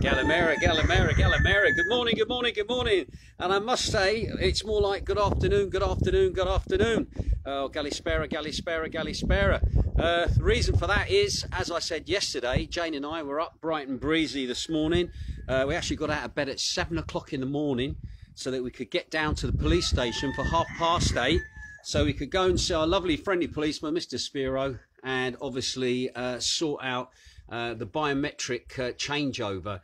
Galimera, Galimera, Galimera. Good morning, good morning, good morning. And I must say, it's more like good afternoon, good afternoon, good afternoon. Oh, Galispera, Galispera, Galispera. The reason for that is, as I said yesterday, Jane and I were up bright and breezy this morning. We actually got out of bed at 7 o'clock in the morning so that we could get down to the police station for 8:30, so we could go and see our lovely friendly policeman, Mr. Spiro, and obviously sort out the biometric changeover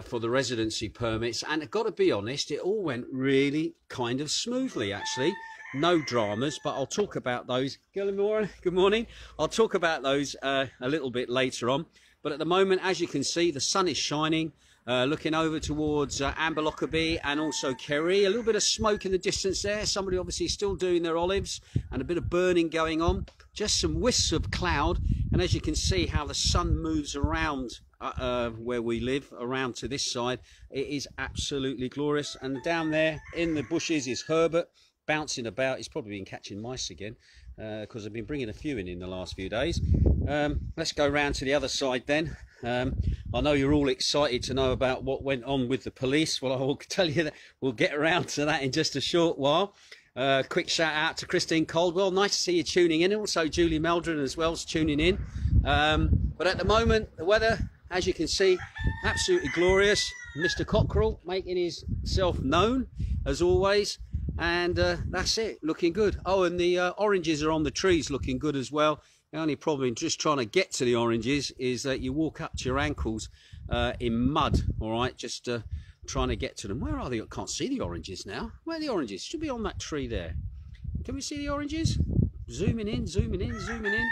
for the residency permits. And I've got to be honest, it all went really kind of smoothly, actually. No dramas, but I'll talk about those. Good morning. I'll talk about those a little bit later on. But at the moment, as you can see, the sun is shining, looking over towards Amber Lockerbie and also Kerry. A little bit of smoke in the distance there. Somebody obviously still doing their olives, and a bit of burning going on. Just some wisps of cloud. And as you can see how the sun moves around where we live, around to this side, it is absolutely glorious. And down there in the bushes is Herbert, bouncing about. He's probably been catching mice again because I've been bringing a few in the last few days. Let's go round to the other side then. I know you're all excited to know about what went on with the police. Well, I will tell you that we'll get around to that in just a short while. Quick shout out to DJ Coldwell. Nice to see you tuning in. Also Julie Meldron as well is tuning in. But at the moment, the weather, as you can see, absolutely glorious. Mr. Cockerell making himself known as always. And that's it, looking good. Oh, and the oranges are on the trees, looking good as well. The only problem in just trying to get to the oranges is that you walk up to your ankles in mud, all right, just trying to get to them. Where are they? I can't see the oranges now. Where are the oranges? Should be on that tree there. Can we see the oranges? Zooming in, zooming in, zooming in.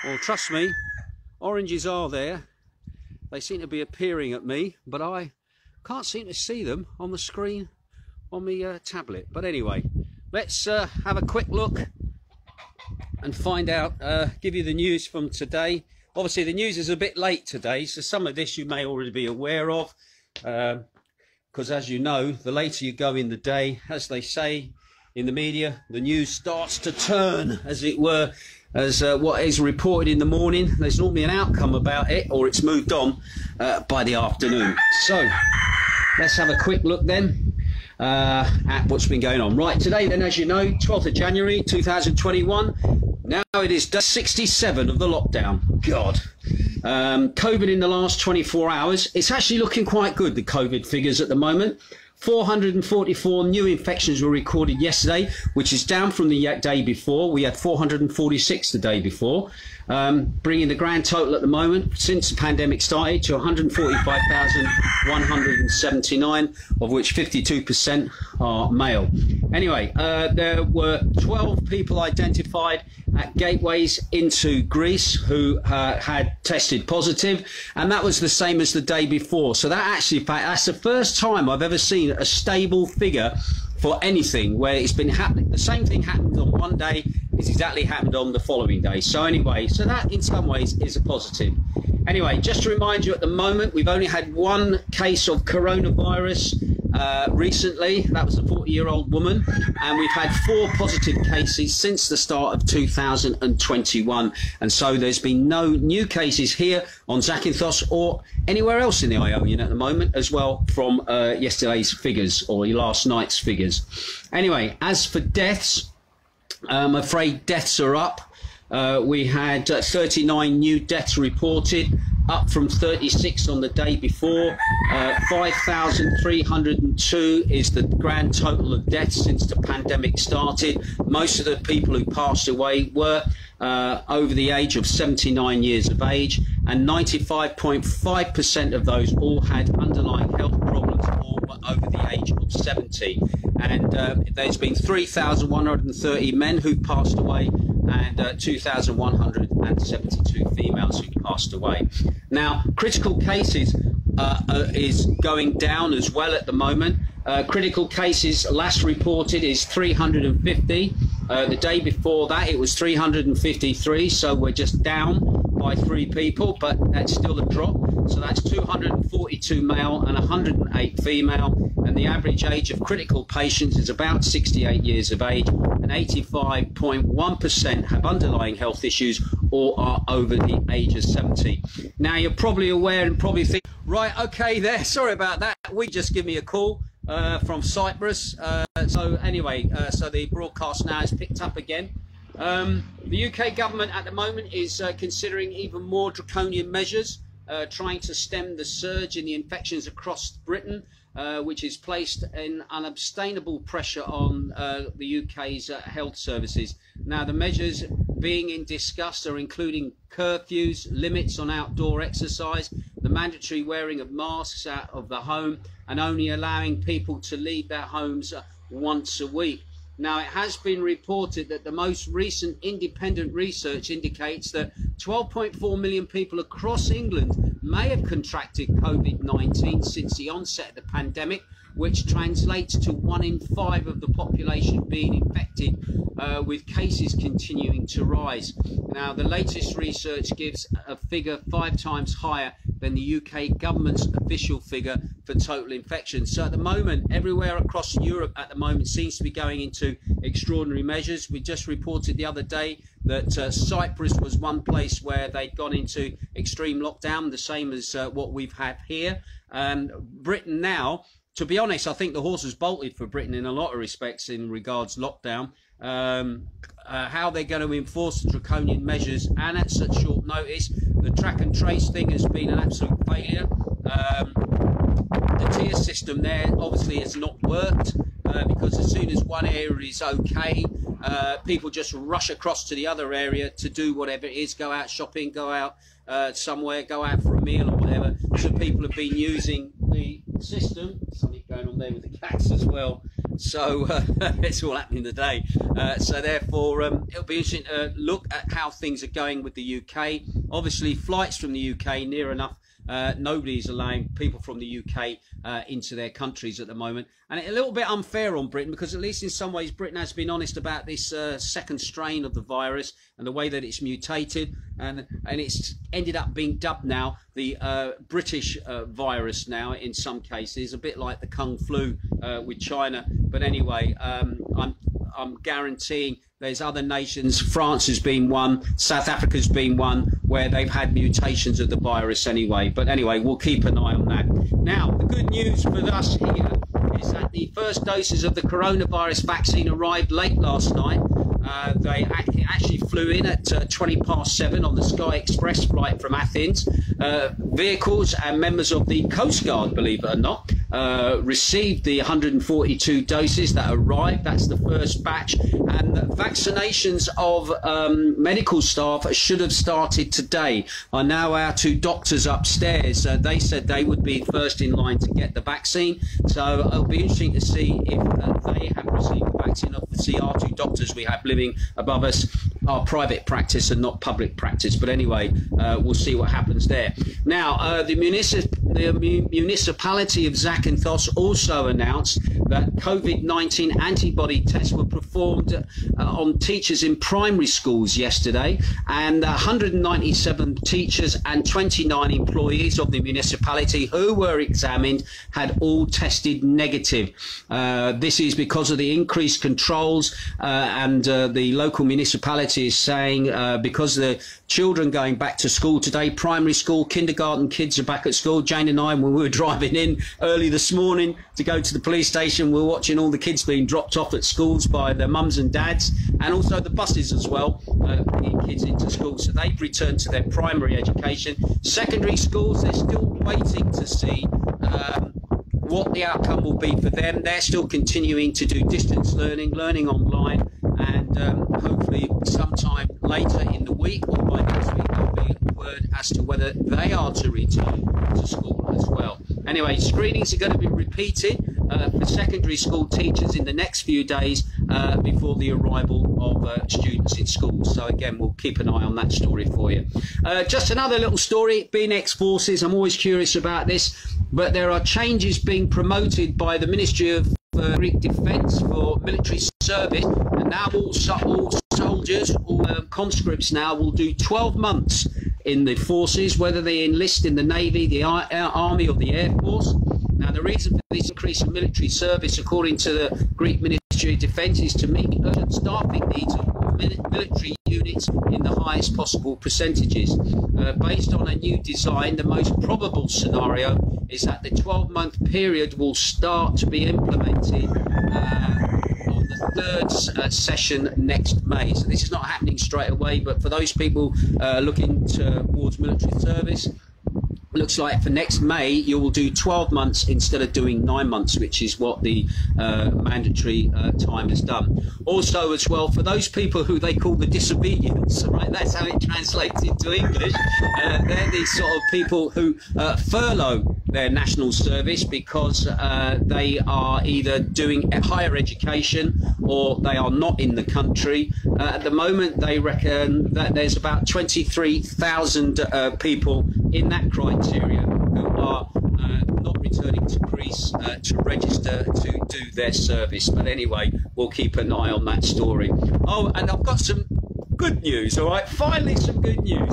Well, trust me, oranges are there. They seem to be appearing at me, but I can't seem to see them on the screen on the tablet. But anyway, let's have a quick look and find out, give you the news from today. Obviously the news is a bit late today, so some of this you may already be aware of, because as you know, the later you go in the day, as they say in the media, the news starts to turn, as it were, as what is reported in the morning. There's normally an outcome about it, or it's moved on by the afternoon. So let's have a quick look then at what's been going on. Right, today then, as you know, 12th of January 2021. Now it is day 67 of the lockdown. God. COVID in the last 24 hours. It's actually looking quite good, the COVID figures at the moment. 444 new infections were recorded yesterday, which is down from the day before. We had 446 the day before, bringing the grand total at the moment since the pandemic started to 145,179, of which 52% are male. Anyway, there were 12 people identified at gateways into Greece who had tested positive, and that was the same as the day before. So that actually, in fact, that's the first time I've ever seen a stable figure for anything where it's been happening. The same thing happened on one day is exactly happened on the following day. So anyway, so that in some ways is a positive. Anyway, just to remind you, at the moment we've only had one case of coronavirus recently. That was a 40-year-old woman, and we've had 4 positive cases since the start of 2021, and so there's been no new cases here on Zakynthos or anywhere else in the Ionian at the moment as well from yesterday's figures or last night's figures. Anyway, as for deaths, I'm afraid deaths are up. We had 39 new deaths reported, up from 36 on the day before. 5,302 is the grand total of deaths since the pandemic started. Most of the people who passed away were over the age of 79 years of age, and 95.5% of those all had underlying health problems or were over the age of 70. And there's been 3,130 men who passed away, and 2,172 females who passed away. Now, critical cases is going down as well at the moment. Critical cases last reported is 350. The day before that it was 353, so we're just down by 3 people, but that's still a drop. So that's 242 male and 108 female, and the average age of critical patients is about 68 years of age, and 85.1% have underlying health issues or are over the age of 70. Now, you're probably aware and probably think, right, okay, there, sorry about that. We just give me a call from Cyprus. So anyway, so the broadcast now is picked up again. The UK government at the moment is considering even more draconian measures, trying to stem the surge in the infections across Britain, which is placed in unsustainable pressure on the UK's health services. Now, the measures being discussed are including curfews, limits on outdoor exercise, the mandatory wearing of masks out of the home, and only allowing people to leave their homes once a week. Now, it has been reported that the most recent independent research indicates that 12.4 million people across England may have contracted COVID-19 since the onset of the pandemic, which translates to 1 in 5 of the population being infected, with cases continuing to rise. Now, the latest research gives a figure 5 times higher than the UK government's official figure for total infections. So at the moment, everywhere across Europe at the moment seems to be going into extraordinary measures. We just reported the other day that Cyprus was one place where they'd gone into extreme lockdown, the same as what we've had here. Britain now, to be honest, I think the horse has bolted for Britain in a lot of respects in regards lockdown. How they're going to enforce the draconian measures and at such short notice. The track and trace thing has been an absolute failure. The tier system there obviously has not worked, because as soon as one area is okay, people just rush across to the other area to do whatever it is, go out shopping, go out somewhere, go out for a meal or whatever. So people have been using the system. Something going on there with the cats as well. So it's all happening today. So therefore, it'll be interesting to look at how things are going with the UK. Obviously, flights from the UK near enough. Nobody's allowing people from the UK into their countries at the moment, and it's a little bit unfair on Britain, because at least in some ways Britain has been honest about this second strain of the virus and the way that it's mutated, and it's ended up being dubbed now the British virus now in some cases, a bit like the Kung Flu with China. But anyway, I'm guaranteeing there's other nations, France has been one, South Africa's been one, where they've had mutations of the virus anyway. But anyway, we'll keep an eye on that. Now, the good news for us here is that the first doses of the coronavirus vaccine arrived late last night. They actually flew in at 7:20 on the Sky Express flight from Athens. Vehicles and members of the Coast Guard, believe it or not, received the 142 doses that arrived. That's the first batch. And vaccinations of medical staff should have started today. I now our 2 doctors upstairs. They said they would be first in line to get the vaccine. So it'll be interesting to see if they have received the vaccine. Obviously, our 2 doctors we have living above us are private practice and not public practice. But anyway, we'll see what happens there. Now, the municipality of Zakynthos also announced that COVID-19 antibody tests were performed on teachers in primary schools yesterday, and 197 teachers and 29 employees of the municipality who were examined had all tested negative. This is because of the increased controls, and the local municipality is saying because the children going back to school today, primary school, kindergarten kids are back at school. Jane and I, when we were driving in early this morning to go to the police station, we were watching all the kids being dropped off at schools by their mums and dads, and also the buses as well, bringing kids into school. So they've returned to their primary education. Secondary schools, they're still waiting to see what the outcome will be for them. They're still continuing to do distance learning, learning online, and hopefully sometime later in the week or by next week there'll be a word as to whether they are to return to school as well. Anyway, screenings are going to be repeated for secondary school teachers in the next few days before the arrival of students in schools. So again, we'll keep an eye on that story for you. Just another little story, being ex-forces, I'm always curious about this, but there are changes being promoted by the Ministry of Greek Defence for military service, and now all soldiers, all conscripts now will do 12 months in the forces, whether they enlist in the Navy, the Army or the Air Force. Now, the reason for this increase in military service, according to the Greek Ministry of Defence, is to meet the urgent staffing needs of military units in the highest possible percentages. Based on a new design, the most probable scenario is that the 12-month period will start to be implemented on the third session next May. So this is not happening straight away, but for those people looking towards military service, looks like for next May you will do 12 months instead of doing 9 months, which is what the mandatory time has done. Also as well, for those people who they call the disobedience, right, that's how it translates into English, they're these sort of people who furlough their national service because they are either doing higher education or they are not in the country. At the moment they reckon that there's about 23,000 people in that criteria who are not returning to Greece to register to do their service. But anyway, we'll keep an eye on that story. Oh, and I've got some good news, all right? Finally, some good news.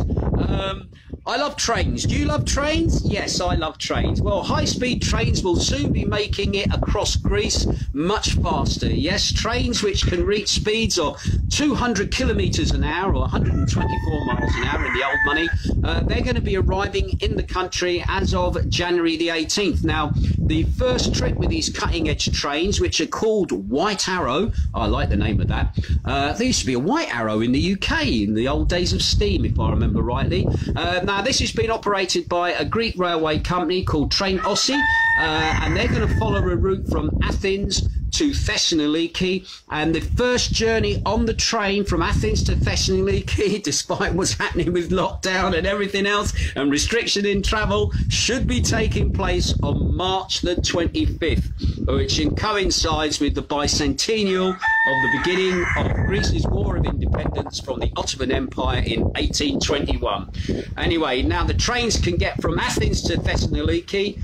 I love trains. Do you love trains? Yes, I love trains. Well, high-speed trains will soon be making it across Greece much faster. Yes, trains which can reach speeds of 200 kilometres an hour or 124 miles an hour in the old money. They're going to be arriving in the country as of January the 18th. Now, the first trip with these cutting-edge trains, which are called White Arrow, I like the name of that. There used to be a White Arrow in the UK in the old days of steam, if I remember rightly. Now, this has been operated by a Greek railway company called Train Ossi, and they're going to follow a route from Athens to Thessaloniki, and the first journey on the train from Athens to Thessaloniki, despite what's happening with lockdown and everything else and restriction in travel, should be taking place on March the 25th, which coincides with the bicentennial of the beginning of Greece's War of Independence from the Ottoman Empire in 1821. Anyway, now the trains can get from Athens to Thessaloniki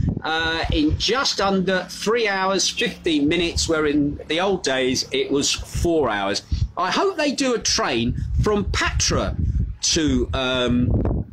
in just under 3 hours 15 minutes, where in the old days it was 4 hours. I hope they do a train from Patra to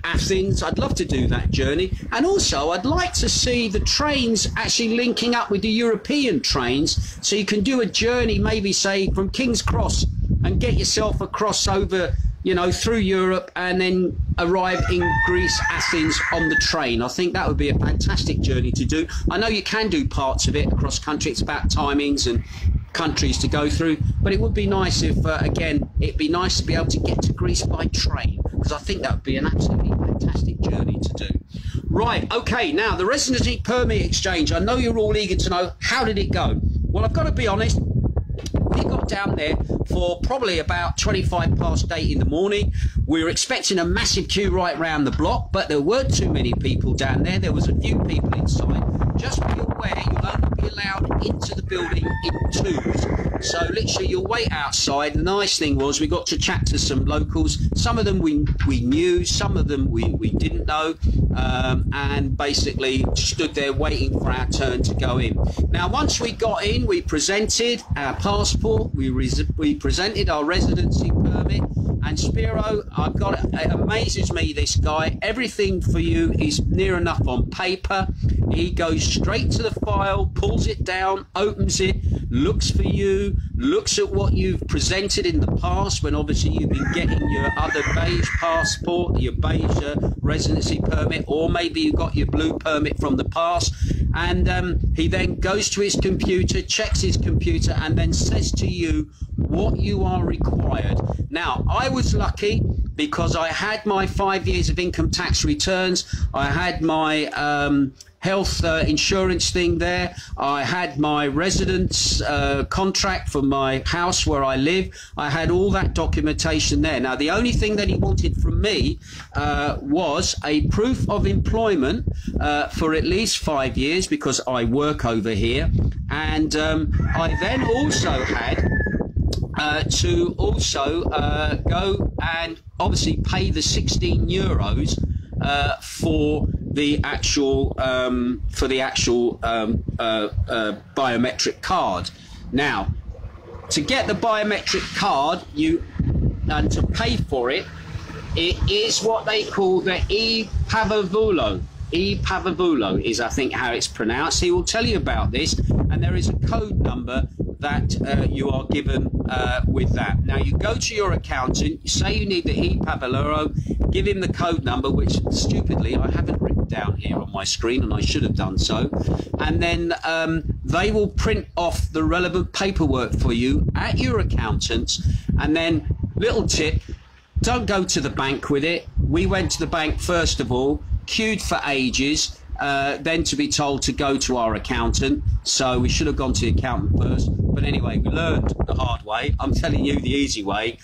Athens. I'd love to do that journey, and also I'd like to see the trains actually linking up with the European trains, so you can do a journey, maybe say from King's Cross, and get yourself across over, you know, through Europe, and then arrive in Greece, Athens on the train. I think that would be a fantastic journey to do. I know you can do parts of it across country. It's about timings and countries to go through, but it would be nice if, again, it'd be nice to be able to get to Greece by train, because I think that would be an absolutely fantastic journey to do. Right, okay, now the residency permit exchange. I know you're all eager to know, how did it go? Well, I've got to be honest, we got down there for probably about 8:25 in the morning. We were expecting a massive queue right round the block, but there weren't too many people down there. There was a few people inside. Just be aware, you'll only be allowed into the building in twos. So literally you'll wait outside. The nice thing was we got to chat to some locals. Some of them we knew, some of them we didn't know, and basically stood there waiting for our turn to go in. Now once we got in, we presented our passport, we presented our residency permit, and Spiro, it amazes me, this guy, everything for you is near enough on paper. He goes straight to the file, pulls it down, opens it, looks for you, looks at what you've presented in the past, when obviously you've been getting your other beige passport, your beige residency permit, or maybe you got your blue permit from the past, and he then goes to his computer, checks his computer, and then says to you what you are required. Now, I was lucky because I had my 5 years of income tax returns, I had my health insurance thing there, I had my residence contract for my house where I live, I had all that documentation there. Now the only thing that he wanted from me was a proof of employment for at least 5 years, because I work over here, and I then also had to also go and obviously pay the 16 euros for the actual biometric card. Now, to get the biometric card, and to pay for it, it is what they call the e-Pavavulo. E-Pavavulo is, I think, how it's pronounced. He will tell you about this, and there is a code number that you are given with that. Now you go to your accountant, you say you need the ePavalero, give him the code number, which stupidly I haven't written down here on my screen, and I should have done so, and then they will print off the relevant paperwork for you at your accountant's. And then, little tip, don't go to the bank with it. We went to the bank first of all, queued for ages, then to be told to go to our accountant. So we should have gone to the accountant first. But anyway, we learned the hard way. I'm telling you the easy way.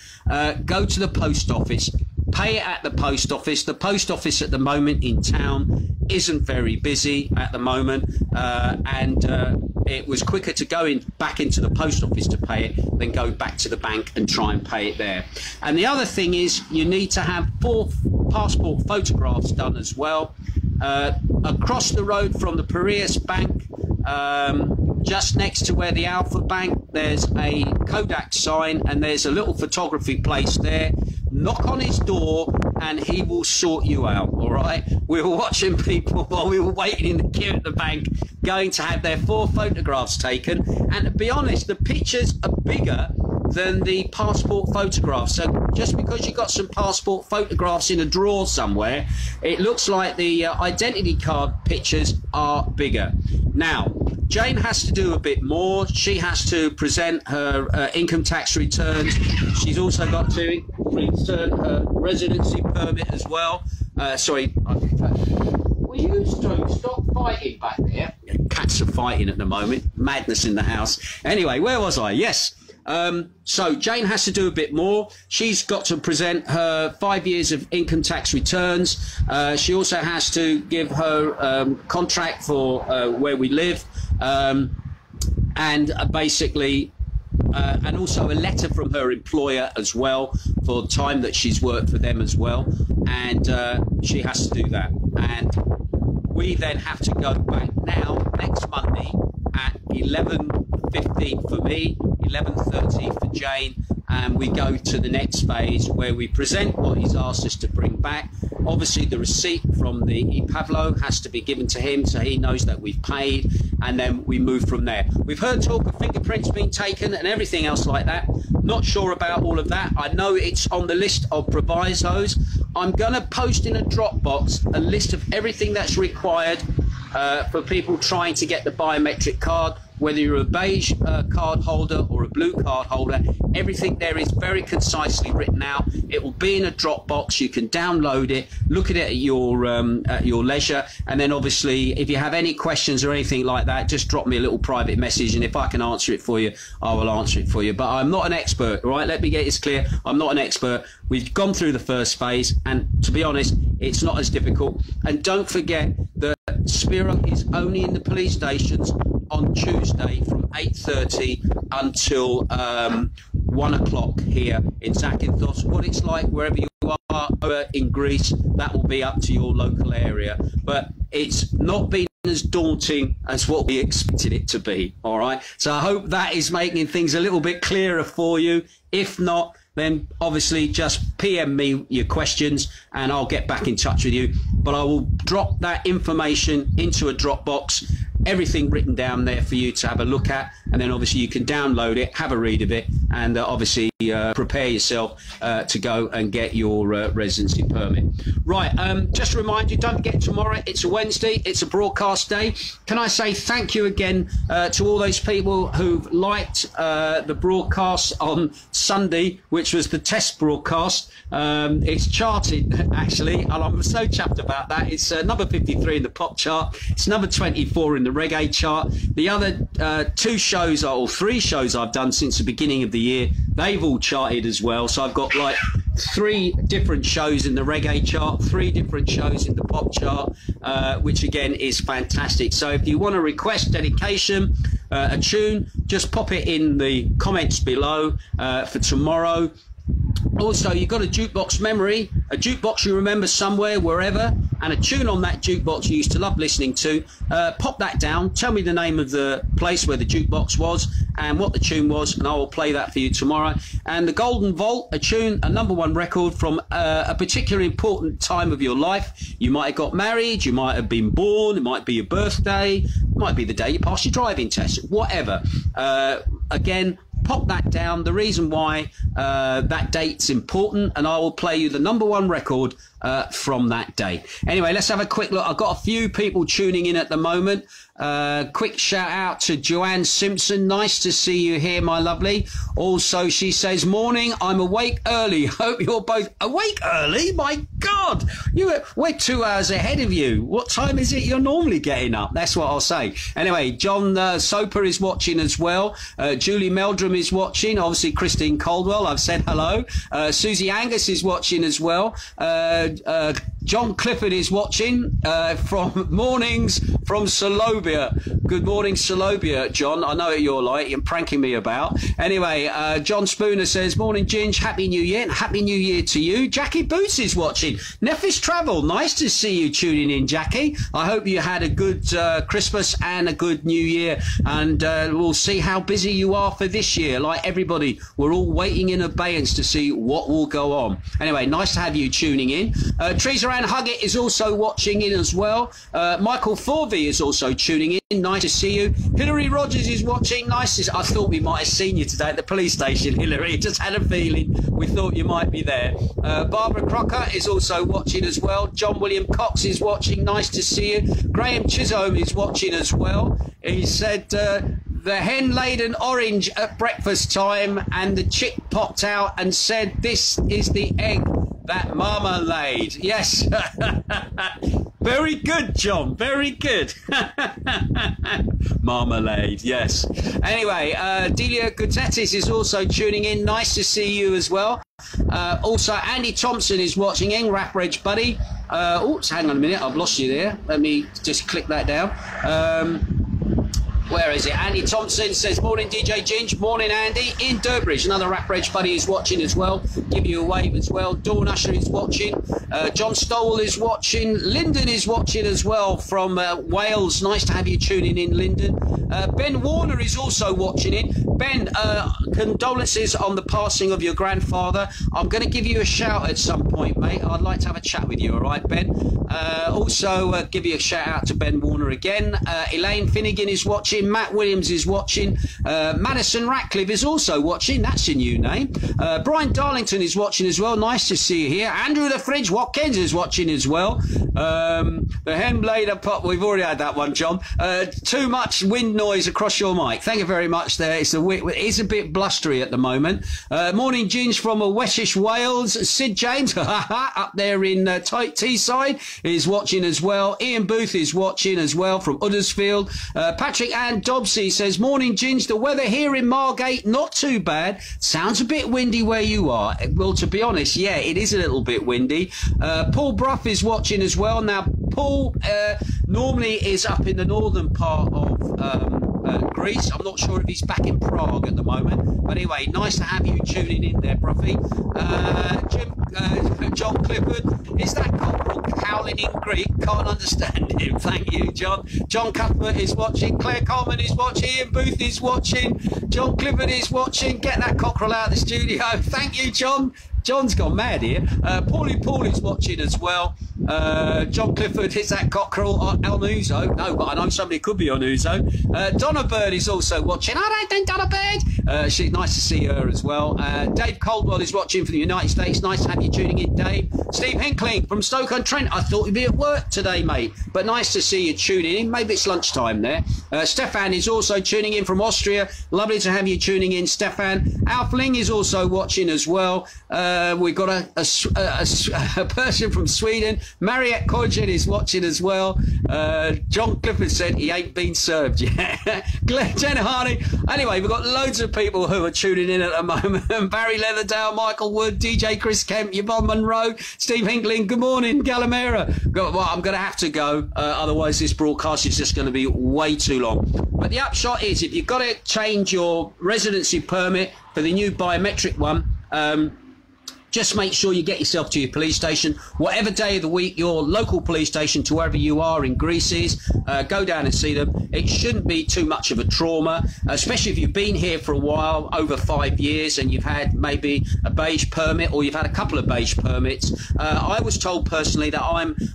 Go to the post office. Pay it at the post office. The post office at the moment in town isn't very busy at the moment, and it was quicker to go back into the post office to pay it than go back to the bank and try and pay it there. And the other thing is you need to have 4 passport photographs done as well. Across the road from the Piraeus Bank, just next to where the Alpha Bank, there's a Kodak sign, and there's a little photography place there. Knock on his door and he will sort you out, all right? We were watching people while we were waiting in the queue at the bank going to have their 4 photographs taken, and to be honest, the pictures are bigger than the passport photographs. So just because you got some passport photographs in a drawer somewhere, it looks like the identity card pictures are bigger. Now, Jane has to do a bit more. She has to present her income tax returns. She's also got to return her residency permit as well. Sorry, will you stop fighting back there? Cats are fighting at the moment. Madness in the house. Anyway, where was I? Yes. So Jane has to do a bit more. She's got to present her 5 years of income tax returns. She also has to give her contract for where we live, and basically and also a letter from her employer as well for the time that she's worked for them as well, and she has to do that. And we then have to go back now next Monday at 11:15 for me, 11:30 for Jane, and we go to the next phase where we present what he's asked us to bring back. Obviously the receipt from the ePavlo has to be given to him so he knows that we've paid, and then we move from there. We've heard talk of fingerprints being taken and everything else like that. Not sure about all of that. I know it's on the list of provisos. I'm going to post in a Dropbox a list of everything that's required for people trying to get the biometric card, whether you're a beige card holder or a blue card holder. Everything there is very concisely written out. It will be in a Dropbox. You can download it, look at it at your leisure, and then obviously if you have any questions or anything like that, just drop me a little private message, and if I can answer it for you, I will answer it for you. But I'm not an expert, all right? Let me get this clear. I'm not an expert. We've gone through the first phase, and to be honest, it's not as difficult. And don't forget that Spiro is only in the police stations on Tuesday from 8:30 until 1 o'clock here in Zakynthos. What it's like wherever you are over in Greece, that will be up to your local area. But it's not been as daunting as what we expected it to be, all right? So I hope that is making things a little bit clearer for you. If not, then obviously just PM me your questions and I'll get back in touch with you. But I will drop that information into a Dropbox, everything written down there for you to have a look at, and then obviously you can download it, have a read of it, and obviously prepare yourself to go and get your residency permit. Right, just to remind you, don't forget tomorrow, it's a Wednesday, it's a broadcast day. Can I say thank you again to all those people who've liked the broadcast on Sunday, which was the test broadcast. It's charted actually, and I'm so chuffed about that. It's number 53 in the pop chart, it's number 24 in the reggae chart. The other 2 shows, or 3 shows I've done since the beginning of the year, they've all charted as well. So I've got like 3 different shows in the reggae chart, 3 different shows in the pop chart, which again is fantastic. So if you want to request dedication, a tune, just pop it in the comments below for tomorrow. Also, you've got a jukebox memory, a jukebox you remember somewhere, wherever, and a tune on that jukebox you used to love listening to. Pop that down, tell me the name of the place where the jukebox was and what the tune was, and I will play that for you tomorrow. And the Golden Vault, a tune, a #1 record from a particularly important time of your life. You might have got married, you might have been born, it might be your birthday, it might be the day you passed your driving test, whatever. again, pop that down. The reason why that date's important, and I will play you the #1 record from that day. Anyway, let's have a quick look. I've got a few people tuning in at the moment. Quick shout out to Joanne Simpson. Nice to see you here, my lovely. Also, she says, morning, I'm awake early. Hope you're both awake early. My God, we're 2 hours ahead of you. What time is it you're normally getting up? That's what I'll say. Anyway, John Soper is watching as well. Julie Meldrum is watching. Obviously, Christine Coldwell, I've said hello. Susie Angus is watching as well. John Clifford is watching from mornings from Solobia. Good morning, Solobia, John. I know what you're like. You're pranking me about. Anyway, John Spooner says, morning, Ginge. Happy New Year. And Happy New Year to you. Jackie Boots is watching. Neffish Travel. Nice to see you tuning in, Jackie. I hope you had a good Christmas and a good New Year. And we'll see how busy you are for this year. Like everybody, we're all waiting in abeyance to see what will go on. Anyway, nice to have you tuning in. Teresa Ann Huggett is also watching in as well. Michael Forvey is also tuning in. Nice to see you. Hilary Rogers is watching. Nice to see. I thought we might have seen you today at the police station, Hilary. Just had a feeling we thought you might be there. Barbara Crocker is also watching as well. John William Cox is watching. Nice to see you. Graham Chisholm is watching as well. He said the hen laid an orange at breakfast time and the chick popped out and said, this is the egg that Mama laid. Yes. Very good, John. Very good. Marmalade, yes. Anyway, Delia Gutetis is also tuning in. Nice to see you as well. Also, Andy Thompson is watching in. Rap Reg Buddy. Oops, hang on a minute. I've lost you there. Let me just click that down. Where is it? Andy Thompson says, morning, DJ Ginge. Morning, Andy. Ian Durbridge, another Rap Reg buddy, is watching as well. Give you a wave as well. Dawn Usher is watching. John Stowell is watching. Lyndon is watching as well from Wales. Nice to have you tuning in, Lyndon. Ben Warner is also watching in. Ben, condolences on the passing of your grandfather. I'm going to give you a shout at some point, mate. I'd like to have a chat with you, all right, Ben? Also, give you a shout out to Ben Warner again. Elaine Finnegan is watching. Matt Williams is watching. Madison Ratcliffe is also watching. That's a new name. Brian Darlington is watching as well. Nice to see you here. Andrew the Fridge Watkins is watching as well. The hen blade of pop. We've already had that one, John. Too much wind noise across your mic. Thank you very much there. It's a bit blustery at the moment. Morning, Ginge from Wessex, Wales. Sid James up there in Teesside is watching as well. Ian Booth is watching as well from Uddersfield. Patrick Ann Dobsey says, morning, Ginge. The weather here in Margate, not too bad. Sounds a bit windy where you are. Well, to be honest, yeah, it is a little bit windy. Paul Bruff is watching as well. Now, Paul normally is up in the northern part of Greece. I'm not sure if he's back in Prague at the moment. But anyway, nice to have you tuning in there, Bruffy. John Clifford, is that Corporal howling in Greek? Can't understand him. Thank you, John. John Cuthbert is watching. Claire Coleman is watching. Ian Booth is watching. John Clifford is watching. Get that cockerel out of the studio. Thank you, John. John's gone mad here. Paulie Paul is watching as well. John Clifford, is that cockerel on Uzo? No, but I know somebody could be on Uzo. Donna Bird is also watching. All right then, Donna Bird. She's nice to see her as well. Dave Coldwell is watching from the United States. Nice to have you tuning in, Dave. Steve Hinkling from Stoke-on-Trent. I thought you'd be at work today, mate. But nice to see you tuning in. Maybe it's lunchtime there. Stefan is also tuning in from Austria. Lovely to have you tuning in, Stefan. Alf Ling is also watching as well. We've got a person from Sweden. Mariette Kojen is watching as well. John Clifford said he ain't been served yet. Jenna Harney. Anyway, we've got loads of people who are tuning in at the moment. Barry Leatherdale, Michael Wood, DJ Chris Kemp, Yvonne Monroe, Steve Hinkling. Good morning, Gallimera. Well, I'm going to have to go. Otherwise, this broadcast is just going to be way too long. But the upshot is, if you've got to change your residency permit for the new biometric one, just make sure you get yourself to your police station, whatever day of the week your local police station to wherever you are in Greece is. Go down and see them. It shouldn't be too much of a trauma, especially if you've been here for a while, over 5 years, and you've had maybe a beige permit, or you've had a couple of beige permits. I was told personally that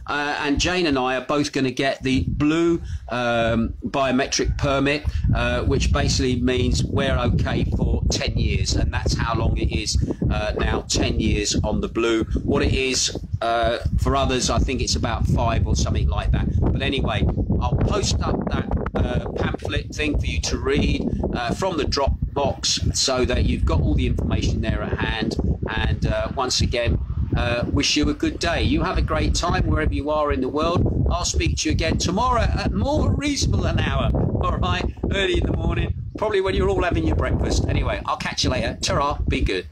and Jane and I are both going to get the blue biometric permit, which basically means we're okay for 10 years, and that's how long it is now, 10 years on the blue. What it is for others, I think it's about 5 or something like that. But anyway, I'll post up that pamphlet thing for you to read from the Dropbox, so that you've got all the information there at hand. And once again, wish you a good day. You have a great time wherever you are in the world. I'll speak to you again tomorrow at more reasonable an hour. All right, early in the morning, probably when you're all having your breakfast. Anyway, I'll catch you later. Ta-ra, be good.